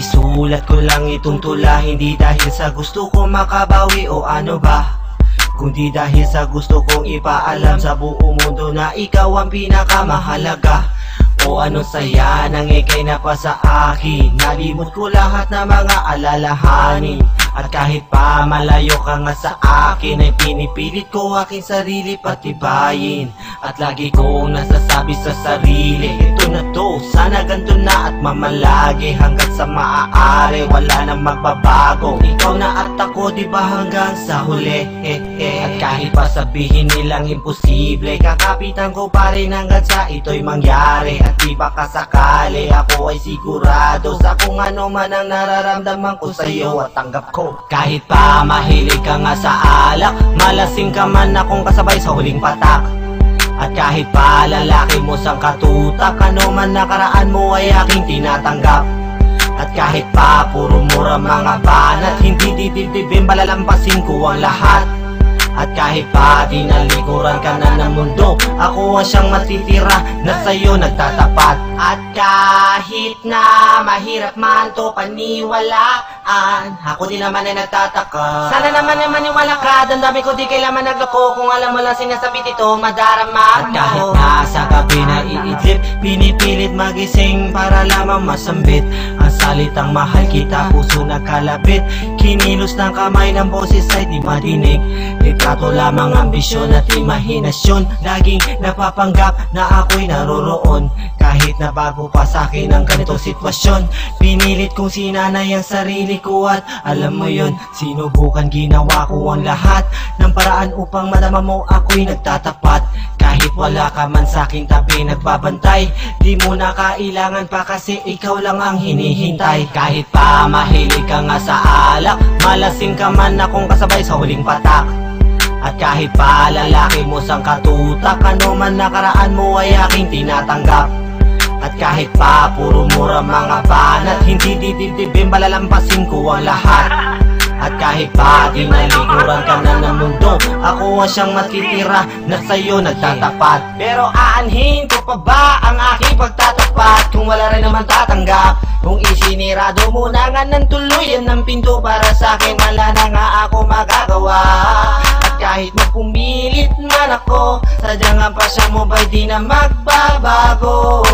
Isulat ko lang itong tula, hindi dahil sa gusto ko makabawi o ano ba, kundi dahil sa gusto kong ipaalam sa buong mundo na ikaw ang pinakamahalaga. O anong saya nang ika'y napa sa akin, nalimot ko lahat na mga alalahanin. At kahit pa malayo ka nga sa akin, ay pinipilit ko aking sarili patibayin. At lagi kong nasasabi sa sarili, ito na to, sana ganito na at mamalagi. Hanggat sa maaari, wala nang magbabago. Ikaw na at ako, diba hanggang sa huli. At kahit pa sabihin nilang imposible, kakapitan ko pa rin hanggang sa ito'y mangyari. At di baka sakali, ako ay sigurado sa kung ano man ang nararamdaman ko sa'yo at tanggap ko. Kahit pa mahilig ka nga sa alak, malasing ka man akong kasabay sa huling patak. At kahit pa lalaki mo sang katutak, ano man nakaraan mo ay aking tinatanggap. At kahit pa puro mura mga banat, hindi didibdibin balalampasin ko ang lahat. At kahit pa tinalikuran ka na ng mundo, ako ang siyang matitira na sa'yo nagtatapat. At kahit na mahirap man to paniwalaan, ako din naman ay nagtataka. Sana naman ay maniwala ka, dandami ko di kailangan nagloko. Kung alam mo lang sinasabit ito, madarama mo. At kahit nasa gabi na iidlip, pinipilit magising para lamang masambit ang salitang mahal kita, puso nagkalapit. Kinilos ng kamay ng boses ay di madinig. Litrato lamang ambisyon at imahinasyon, laging napapanggap na ako'y naroroon. Kahit na bago pa sa'kin ang ganitong sitwasyon, pinilit kong sinanay ang sarili ko. At alam mo yun, sinubukan ginawa ko ang lahat ng paraan upang madama mo ako'y nagtatapat. Kahit wala ka man sa'king tabi nagbabantay, di mo na kailangan pa kasi ikaw lang ang hinihintay. Kahit pa mahilig ka nga sa alak, malasing ka man akong kasabay sa huling patak. At kahit pa lalaki mo sang katutak, ano man nakaraan mo ay aking tinatanggap. At kahit pa puro mura mga banat, hindi didibdibin balalampasin ko ang lahat. At kahit pa tinalikuran ka na ng mundo, ako ang siyang matitira na sa'yo nagtatapat. Pero aanhin ko pa ba ang aking pagtatapat kung wala rin naman tatanggap? Kung isinirado mo na nga ng tuluyan ng pinto para sa'kin, wala na nga ako magagawa. At kahit magpumilit man ako, sadyang ang pasya mo ba'y di na magbabago?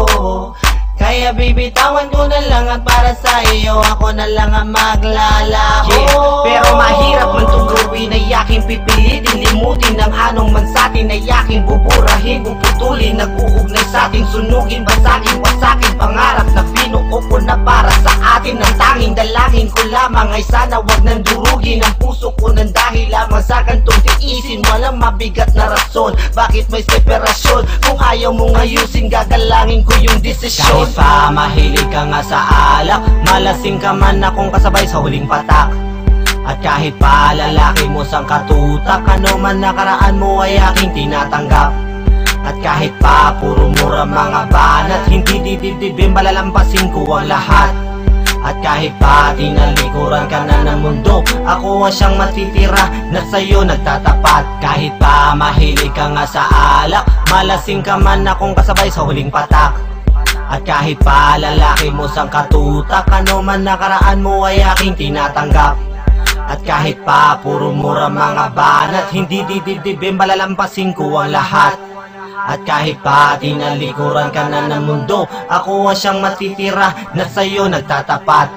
Kaya bibitawan ko na lang at para sa iyo ako na lang ang maglalaho. Pero mahirap man itong gawin ay aking pipilitin, limutin ng anong man sa'tin ay aking buburahin, puputulin, nag-uugnay sa'ting sunugin, basagin, wasakin, pangarap na binuo ko na para sa atin. Ang tanging dalangin ko lamang ay sana wag nang durugin ang puso ko nang dahil lamang sa gantong tiisin. Walang mabigat na rason, bakit may separasyon? Kung ayaw mong ayusin, gagalangin ko yung desisyon. Kahit pa mahilig ka nga sa alak, malasing ka man akong kasabay sa huling patak. At kahit pa lalaki mo sang katutak, ano man nakaraan mo ay aking tinatanggap. At kahit pa puro mura mga banat, hindi didibdibin balalampasin ko ang lahat. At kahit pa tinalikuran ka na ng mundo, ako ang siyang matitira na sa'yo nagtatapat. Kahit pa mahilig ka nga sa alak, malasing ka man akong kasabay sa huling patak. At kahit pa lalaki mo sang katutak, ano man nakaraan mo ay aking tinatanggap. At kahit pa puro mura mga banat, hindi didibdibin balalampasin ko ang lahat. At kahit pa tinalikuran ka na ng mundo, ako ang siyang matitira na sa'yo nagtatapat.